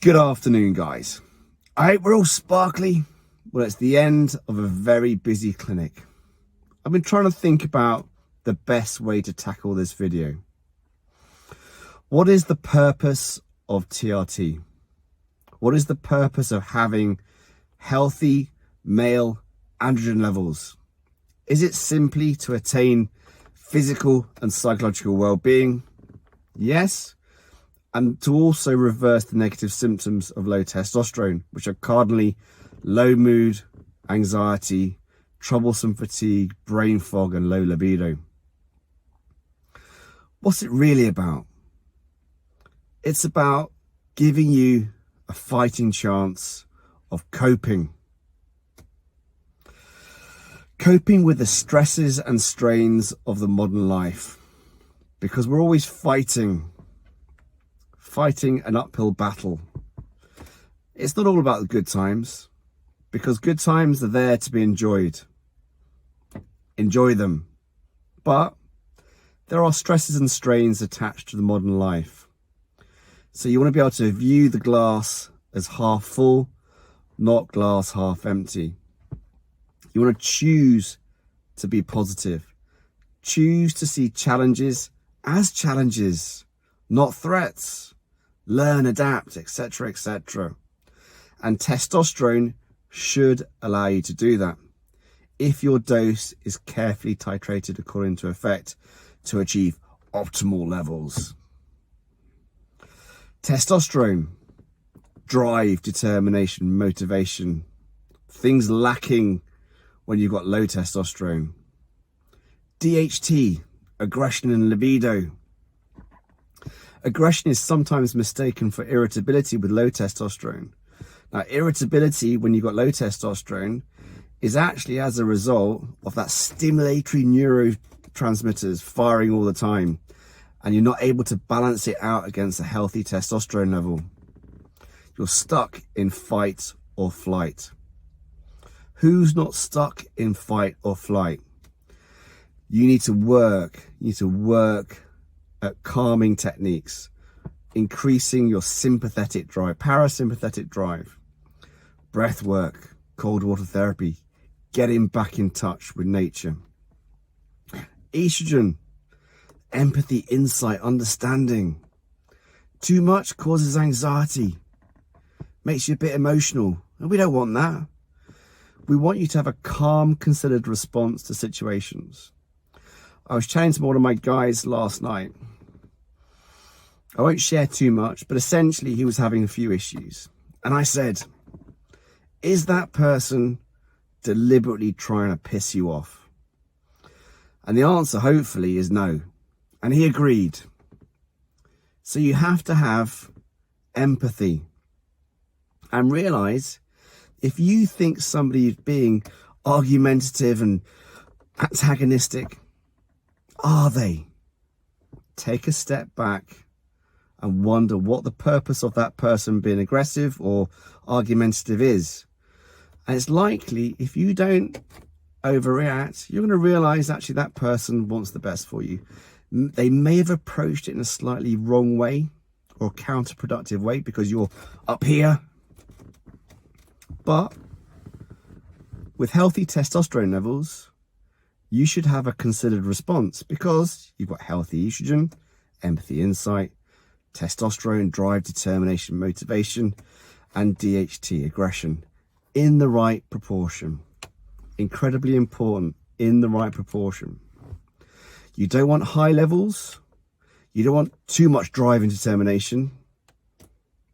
Good afternoon, guys. I hope we're all sparkly. Well, it's the end of a very busy clinic. I've been trying to think about the best way to tackle this video. What is the purpose of TRT? What is the purpose of having healthy male androgen levels? Is it simply to attain physical and psychological well-being? Yes. And to also reverse the negative symptoms of low testosterone, which are cardinally low mood, anxiety, troublesome fatigue, brain fog, and low libido. What's it really about? It's about giving you a fighting chance of coping. Coping with the stresses and strains of the modern life. Because we're always fighting an uphill battle. It's not all about the good times, because good times are there to be enjoyed. Enjoy them. But there are stresses and strains attached to the modern life. So you want to be able to view the glass as half full, not glass half empty. You want to choose to be positive. Choose to see challenges as challenges, not threats. Learn, adapt, etc., etc. And testosterone should allow you to do that if your dose is carefully titrated according to effect to achieve optimal levels. Testosterone, drive, determination, motivation, things lacking when you've got low testosterone. DHT, aggression and libido. Aggression is sometimes mistaken for irritability with low testosterone. Now, irritability when you've got low testosterone is actually as a result of that stimulatory neurotransmitters firing all the time, and you're not able to balance it out against a healthy testosterone level. You're stuck in fight or flight. Who's not stuck in fight or flight? You need to work at calming techniques, increasing your sympathetic drive, parasympathetic drive, breath work, cold water therapy, getting back in touch with nature. Estrogen, empathy, insight, understanding. Too much causes anxiety, makes you a bit emotional, and we don't want that. We want you to have a calm, considered response to situations. I was chatting to one of my guys last night. I won't share too much, but essentially he was having a few issues. And I said, is that person deliberately trying to piss you off? And the answer, hopefully, is no. And he agreed. So you have to have empathy and realize if you think somebody is being argumentative and antagonistic, are they? Take a step back and wonder what the purpose of that person being aggressive or argumentative is. And it's likely if you don't overreact, you're going to realize actually that person wants the best for you. They may have approached it in a slightly wrong way or counterproductive way because you're up here. But with healthy testosterone levels, you should have a considered response because you've got healthy estrogen, empathy, insight, testosterone, drive, determination, motivation, and DHT, aggression, in the right proportion. Incredibly important, in the right proportion. You don't want high levels. You don't want too much drive and determination,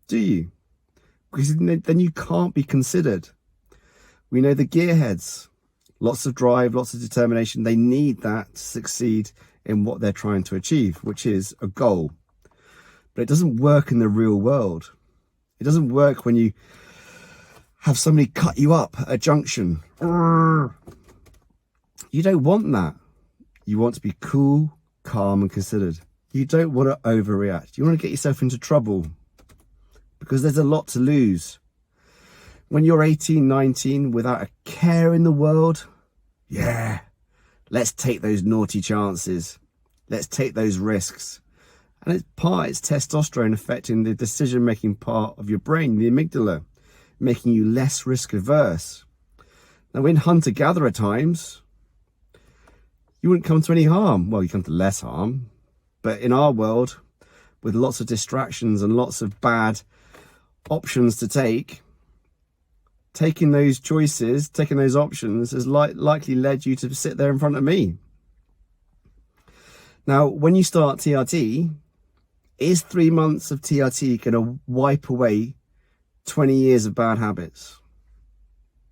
do you? Because then you can't be considered. We know the gearheads. Lots of drive, lots of determination. They need that to succeed in what they're trying to achieve, which is a goal. But it doesn't work in the real world. It doesn't work when you have somebody cut you up at a junction. You don't want that. You want to be cool, calm, and considered. You don't want to overreact. You want to get yourself into trouble because there's a lot to lose. When you're 18, 19, without a care in the world, yeah, let's take those naughty chances. Let's take those risks. And it's testosterone affecting the decision-making part of your brain, the amygdala, making you less risk averse. Now, in hunter-gatherer times, you wouldn't come to any harm. Well, you come to less harm. But in our world, with lots of distractions and lots of bad options to take, taking those choices, taking those options has likely led you to sit there in front of me. Now, when you start TRT, is 3 months of TRT going to wipe away 20 years of bad habits?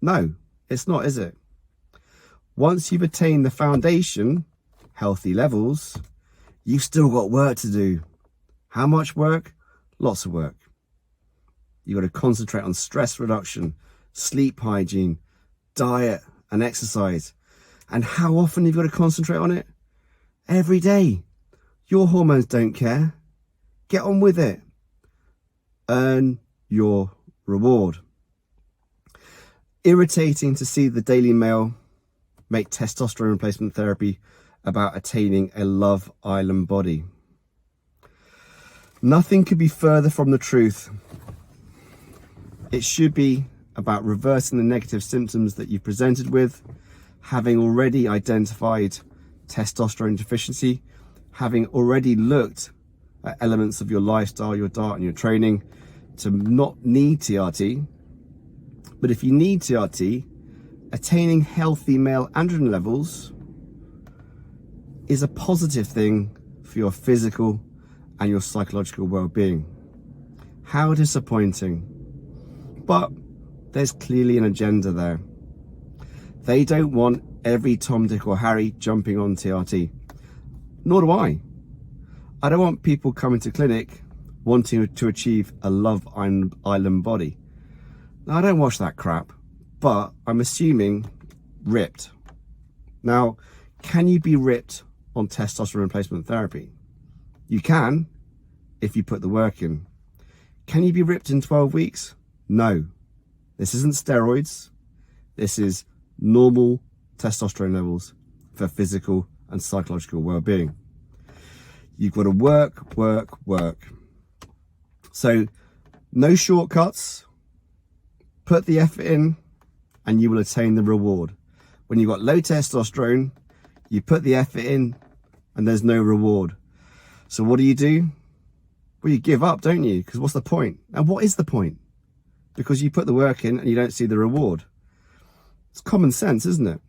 No, it's not, is it? Once you've attained the foundation, healthy levels, you've still got work to do. How much work? Lots of work. You've got to concentrate on stress reduction, sleep hygiene, diet and exercise. And how often you've got to concentrate on it? Every day. Your hormones don't care. Get on with it. Earn your reward. Irritating to see the Daily Mail make testosterone replacement therapy about attaining a Love Island body. Nothing could be further from the truth. It should be about reversing the negative symptoms that you've presented with, having already identified testosterone deficiency, having already looked at elements of your lifestyle, your diet and your training to not need TRT. But if you need TRT, attaining healthy male androgen levels is a positive thing for your physical and your psychological well-being. How disappointing. But there's clearly an agenda there. They don't want every Tom, Dick or Harry jumping on TRT. Nor do I. I don't want people coming to clinic wanting to achieve a Love Island body. Now, I don't watch that crap, but I'm assuming ripped. Now, can you be ripped on testosterone replacement therapy? You can, if you put the work in. Can you be ripped in 12 weeks? No. This isn't steroids. This is normal testosterone levels for physical and psychological well-being. You've got to work, work, work. So no shortcuts. Put the effort in and you will attain the reward. When you've got low testosterone, you put the effort in and there's no reward. So what do? Well, you give up, don't you? Because what's the point? And what is the point? Because you put the work in and you don't see the reward. It's common sense, isn't it?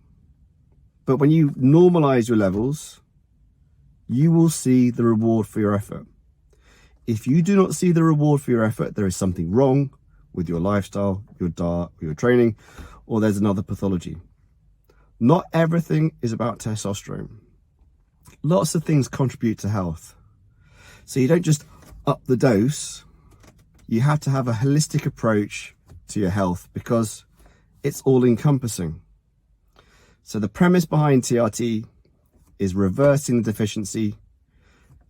But when you normalize your levels, you will see the reward for your effort. If you do not see the reward for your effort, there is something wrong with your lifestyle, your diet, or your training, or there's another pathology. Not everything is about testosterone. Lots of things contribute to health. So you don't just up the dose. You have to have a holistic approach to your health because it's all encompassing. So the premise behind TRT is reversing the deficiency,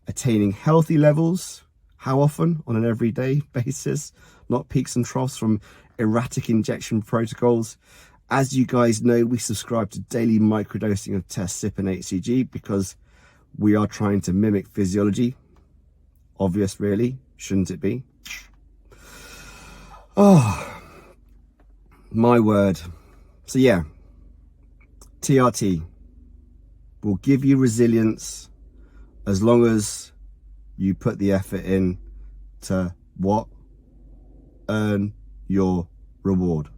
attaining healthy levels. How often? On an everyday basis, not peaks and troughs from erratic injection protocols. As you guys know, we subscribe to daily microdosing of Testosterone and HCG because we are trying to mimic physiology. Obvious, really, shouldn't it be? Oh, my word. So yeah, TRT will give you resilience as long as you put the effort in to what? Earn your reward.